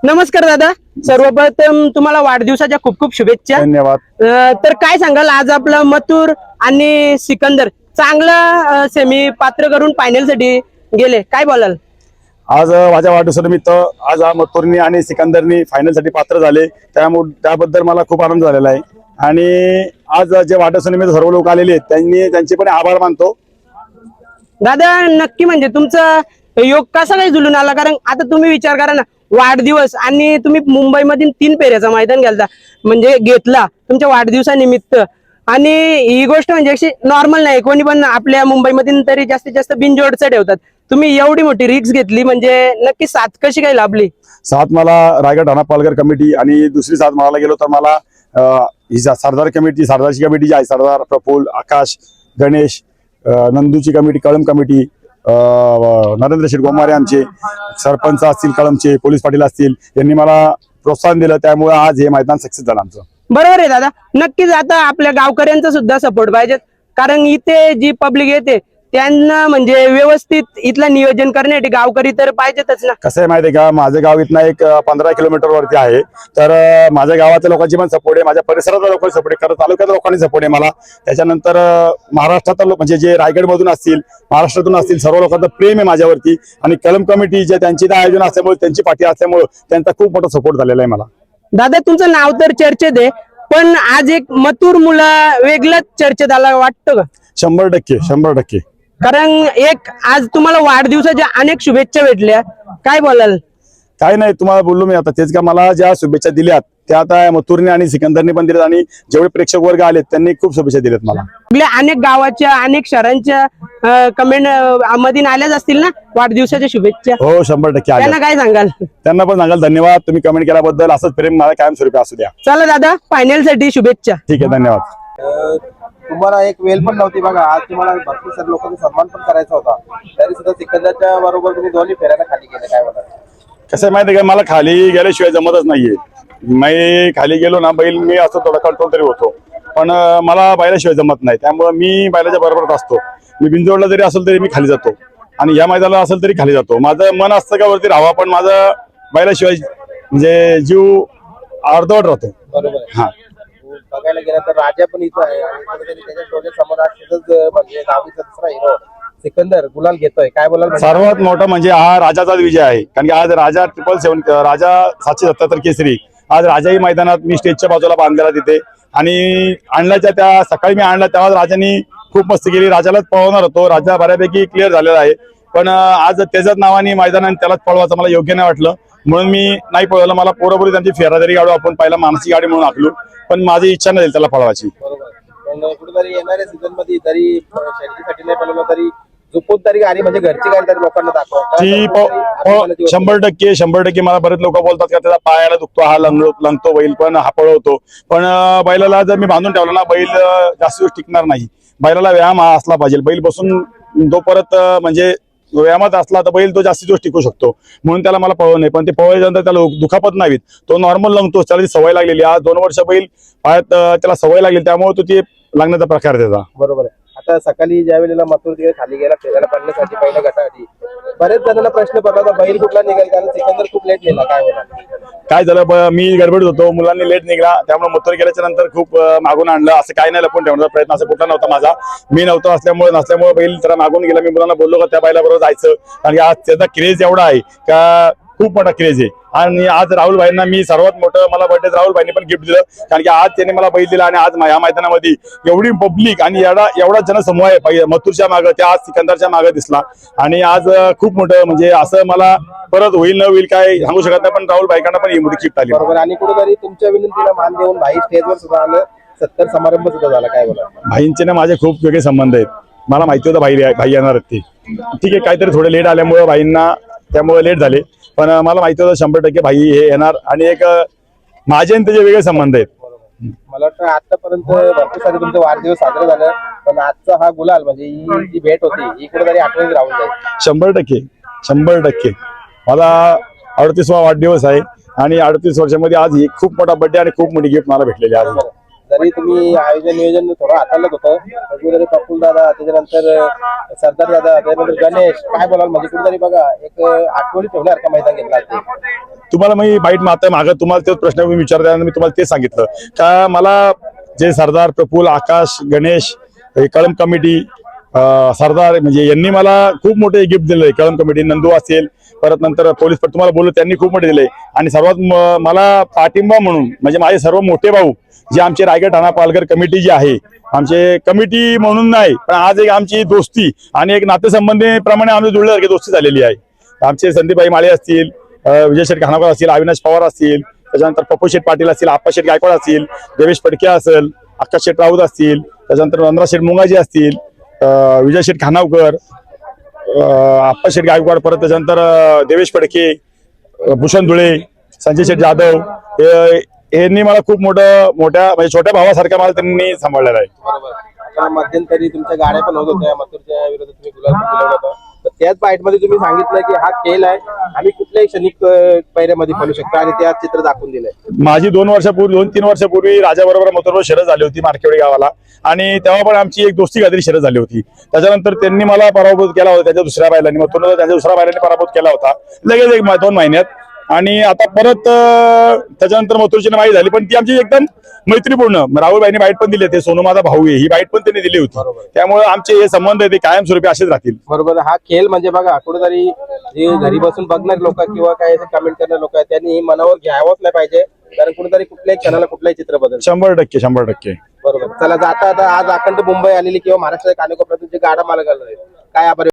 नमस्कार दादा, सर्वप्रथम तुम्हाला वाढदिवसाच्या खूप खूप शुभेच्छा. धन्यवाद. तर काय सांगाल, आज आपलं मथुर आणि सिकंदर चांगला सेमी पात्र करून फायनल साठी गेले, काय बोलाल? आज माझ्या वाढदिवसानिमित्त आज मथुरनी आणि सिकंदरनी फायनल साठी पात्र झाले, त्याबद्दल मला खूप आनंद झालेला आहे. आणि आज जे वाढदिवसानिमित्त सर्व लोक आलेले आहेत त्यांचे पण आभार मानतो. दादा नक्की म्हणजे तुमचा योग कसा काय जुलून आला? कारण आता तुम्ही विचार करा ना, वाढदिवस आणि तुम्ही मुंबईमधील 3 फेऱ्याचा मैदान घेतला तुमच्या वाढदिवसानिमित्त. आणि ही गोष्ट म्हणजे अशी नॉर्मल नाही, कोणी पण आपल्या मुंबईमधील तरी जास्तीत जास्त बिनजोडचं ठेवतात. तुम्ही एवढी मोठी रिक्स घेतली, म्हणजे नक्की साथ कशी काय लाभली? साथ मला रायगड ठाणा पालघर कमिटी आणि दुसरी साथ म्हणायला गेलो तर मला ही सरदारची कमिटी जी आहे, सरदार, प्रफुल्ल, आकाश, गणेश, नंदूची कमिटी, कळम कमिटी, नरेंद्र शेठ गोमारे आमचे सरपंच असतील, कळमचे पोलीस पाटील असतील, यांनी मला प्रोत्साहन दिलं. त्यामुळे आज हे मैदान सक्सेस झालं आमचं. बरोबर आहे दादा, नक्कीच. आता आपल्या गावकऱ्यांचा सुद्धा सपोर्ट पाहिजे, कारण इथे जी पब्लिक येते त्यांना म्हणजे व्यवस्थित इथलं नियोजन करण्यासाठी गावकरी तर पाहिजेतच ना. कसं आहे माहिती आहे का, माझं गाव इथनं एक 15 किलोमीटर वरती आहे. तर माझ्या गावाच्या लोकांची पण सपोर्ट आहे, माझ्या परिसरातल्या लोकांची सपोर्ट आहे, कारण तालुक्याच्या लोकांनी सपोर्ट आहे मला. त्याच्यानंतर महाराष्ट्रात म्हणजे जे रायगड मधून असतील, महाराष्ट्रातून असतील, सर्व लोकांचं प्रेम आहे माझ्यावरती. आणि कलम कमिटी जे त्यांची आयोजन असल्यामुळे, त्यांची पाठी असल्यामुळे त्यांचा खूप मोठा सपोर्ट झालेला आहे मला. दादा तुमचं नाव तर चर्चेत आहे, पण आज एक मथुर मुला वेगळंच चर्चेत आला वाटतं का? 100%. कारण एक आज तुम्हाला वाढदिवसाच्या अनेक शुभेच्छा भेटल्या, काय बोलाल? काय नाही, तुम्हाला बोललो मी आता तेच का, मला ज्या शुभेच्छा दिल्यात त्या आता मथुरने आणि सिकंदरने पण दिल्यात, आणि जेवढे प्रेक्षक वर्ग आलेत त्यांनी खूप शुभेच्छा दिल्यात मला. आपल्या अनेक गावाच्या अनेक शहरांच्या कमेंट मध्ये आल्याच असतील ना वाढदिवसाच्या शुभेच्छा? हो, 100% आल्या. त्यांना काय सांगाल? त्यांना पण सांगाल धन्यवाद, तुम्ही कमेंट केल्याबद्दल. असंच प्रेम मला कायमस्वरूपी असू द्या. चला दादा, फायनल साठी शुभेच्छा. ठीक आहे, धन्यवाद. तुम्हाला एक वेळ पण नव्हती बघा, आज तुम्हाला भरपूर सारे लोकांचा सन्मान पण करायचा होता, तरी सुद्धा सिकंदरच्या बरोबर तुम्ही दोन्ही फेऱ्याला खाली गेले, काय बोला? कसं आहे माहिती आहे का, मला खाली गेल्याशिवाय जमतच नाहीये. मी खाली गेलो ना, बैल मी असं थोडा कंट्रोल तरी होतो, पण मला बैलाशिवाय जमत नाही. त्यामुळे मी बैलाच्या बरोबरच असतो. मी बिंजोडला जरी असेल तरी मी खाली जातो, आणि या मैदानाला असेल तरी खाली जातो. माझं मन असतं का वरती राहावा, पण माझं बैलाशिवाय म्हणजे जीव अर्धवट राहतो. बरोबर. हा, बघायला गेलं तर राजा पण इथं आहे, आणि कुठेतरी त्याच्या डोळ्यासमोर म्हणजे नावीचा दुसरा हिरो सिकंदर गुलाल घेतोय, काय बोलाल? सर्वात मोठा म्हणजे हा राजाचाच विजय आहे, कारण की आज राजा 777 राजा 777 केसरी आज राजाही मैदानात मी स्टेजच्या बाजूला बांधलेला तिथे, आणि आणल्याच्या त्या सकाळी मी आणला तेव्हा राजानी खूप मस्ती केली. राजालाच पळवणार होतो, राजा बऱ्यापैकी क्लिअर झालेला आहे, पण आज त्याच्याच नावाने मैदानात त्यालाच पळवायचं मला योग्य नाही वाटलं, म्हणून मी नाही पळवलं. मला पोरापोरी त्यांची फेरादारी गाडी आपण पहिला मानसी गाडी म्हणून आखलो, पण माझी इच्छा नाही त्याला पळवायची. बरोबर. पण कुठेतरी येणाऱ्या सीझन मध्ये तरी शर्यतीसाठी नाही पळवलं तरी झुपून तरी गाडी म्हणजे घरची गाडी तरी लोकांना ती 100% मला बरेच लोक बोलतात का त्याचा पायाला दुखतो, हा लंगतो बैल, पण हा पळवतो. पण बैलाला जर मी बांधून ठेवला ना, बैल जास्त दिवस टिकणार नाही. बैलाला व्यायाम हा असला पाहिजे. बैल बसून तो परत म्हणजे व्यायामात असला तर बैल तो जास्तीत दिवस टिकू शकतो, म्हणून त्याला मला पळवू नये. पण ते पळवल्यानंतर त्याला दुखापत नाहीत, तो नॉर्मल लंगतो, त्याला ती सवय लागलेली. आज 2 वर्ष बैल पायात त्याला सवय लागली, त्यामुळे तो ती लागण्याचा प्रकार त्याचा. बरोबर आहे. आता सकाळी ज्या वेळेला मथुर तिकडे खाली गेला फेरायला पडण्यासाठी पहिल्या गटाआधी बरेच जणांना प्रश्न पडला होता बैल कुठला निघेल, कारण सिकंदर खूप लेट निघाला, काय बोला? काय झालं, मी गडबडीत होतो, मुलांनी लेट निघाला, त्यामुळे मथुर गेल्याच्या नंतर खूप मागून आणलं. असं काय नाही, लपून ठेवण्याचा प्रयत्न असं कुठला नव्हता माझा. मी नव्हतो नसल्यामुळे बैल त्याला मागून गेला. मी मुलांना बोललो का त्या बैलाबरोबर जायचं, कारण की आज त्याचा क्रेज एवढा आहे का, खूप मोठा क्रेज आहे. आणि आज राहुल भाईंना मी सर्वात मोठं, मला बर्थडे राहुल भाईंनी पण गिफ्ट दिलं, कारण की आज त्यांनी मला बैल दिला. आणि आज या मैदानामध्ये एवढी पब्लिक आणि एवढा जनसमूह आहे मथुरच्या मागं, त्या आज सिकंदरच्या मागं दिसला. आणि आज खूप मोठं म्हणजे असं मला परत होईल न होईल काय सांगू शकत नाही, पण राहुल भाईकांना पण ही मोठी गिफ्ट आली. बरोबर. आणि कुठेतरी तुमच्या विनंतीला मान देऊन भाई स्टेजवर सुद्धा आलं, 70 समारंभ सुद्धा झाला, काय बोला? भाईंचे ना माझे खूप वेगळे संबंध आहेत. मला माहिती होतं भाई येणार ते, ठीक आहे, काहीतरी थोडे लेट आल्यामुळे भाईंना त्यामुळे लेट झाले, पण मला माहिती होतं 100% भाई हे येणार. आणि एक माझे आणि त्याचे वेगळे संबंध आहेत. मला वाटतं आतापर्यंत भरपूर सारे तुमचा वाढदिवस साजरा झाला, पण आजचा हा गुलाल म्हणजे ही जी भेट होती ही कुठेतरी आठवणीत राहून जाईल. 100%. मला 38वा वाढदिवस आहे, आणि 38 वर्षामध्ये आज ही खूप मोठा बर्थडे आणि खूप मोठी गिफ्ट मला भेटलेली आहे. जरी तुम्ही आयोजन नियोजन थोडं हाताळत होतं कुठेतरी पप्पूल दादा, त्याच्यानंतर सरदार दादा, त्याच्यानंतर गणेश, काय बोलाल म्हणजे कुठेतरी बघा एक आठवणी ठेवण्यासारखं मैदान घेतलं आहे. तुम्हाला मी बाईट मागं तुम्हाला तेच प्रश्न मी विचारता मी तुम्हाला तेच सांगितलं का मला जे सरदार, प्रफुल्ल, आकाश, गणेश, कळम कमिटी, सरदार म्हणजे यांनी मला खूप मोठे गिफ्ट दिले. कळम कमिटी, नंदू असेल, परत नंतर पोलीस तुम्हाला बोललो त्यांनी खूप मोठे दिले. आणि सर्वात मला पाठिंबा म्हणून म्हणजे माझे सर्व मोठे भाऊ जे आमचे रायगड ठाणा पालघर कमिटी जी आहे, आमचे कमिटी म्हणून नाही पण आज एक आमची दोस्ती आणि एक नातेसंबंधीप्रमाणे आम्ही जुळल्यासारखी दोस्ती झालेली आहे. आमचे संदीपभाई माळे असतील, विजय शेठ खानावकर असतील, अविनाश पवार असतील, त्याच्यानंतर पप्पू शेठ पाटील असतील, आप्पा शेठ गायकवाड असतील, देवेश फडके असेल, आकाश शेठ राऊत असतील, त्याच्यानंतर वंदना शेठ मुंगाजी असतील, विजय शेठ खानावकर, आप्पा शेठ गायकवाड, परत त्याच्यानंतर देवेश फडके, भूषण धुळे, संजय शेठ जाधव, यांनी मला खूप मोठ्या म्हणजे छोट्या भावासारख्या मला त्यांनी सांभाळलेला आहे. बरोबर. आता मध्यंतरी तुमच्या गाड्या पण होत होत्या, मथुरच्या विरोधात तुम्ही गुलाल पण दिला होता. तर त्याच बाईट मध्ये तुम्ही सांगितलं की हा खेळ आहे, आम्ही कुठल्याही क्षणिक पैऱ्यामध्ये फळू शकतो आणि ते आज चित्र दाखवून दिलंय. माझी 2-3 वर्षापूर्वी राजाबरोबर मथुरबरोबर शर्यत झाली होती मार्केवाडी गावाला आणि तेव्हा पण आमची एक दोस्ती काहीतरी शर्यत झाली होती. त्याच्यानंतर त्यांनी मला पराभूत केला होता त्याच्या दुसऱ्या बैलांनी, मथुरला त्यांच्या दुसऱ्या बैलांनी पराभूत केला होता लगेच 1-2 महिन्यात. आणि आता परत त्याच्यानंतर मथुरची माहिती झाली पण ती आमची एकदम मैत्रीपूर्ण. राहुलबाईंनी बाईट पण दिली, ते सोनू माझा भाऊ आहे ही बाईट पण त्यांनी दिली होती. त्यामुळे आमचे हे संबंध आहे ते कायमस्वरूपी असेच राहतील. बरोबर. हा खेळ म्हणजे बघा कुठेतरी जे घरी बसून बघणार लोक किंवा काय कमेंट करणार लोक आहेत त्यांनी मनावर घ्यावंच नाही पाहिजे, कारण कुठेतरी कुठल्याही क्षणाला कुठलाही चित्र बदल. 100%. बरोबर. चला जाता आता आज अखंड मुंबई आलेली किंवा महाराष्ट्राच्या कानाकोपऱ्यातून जे गाडा मालक आले काय आभार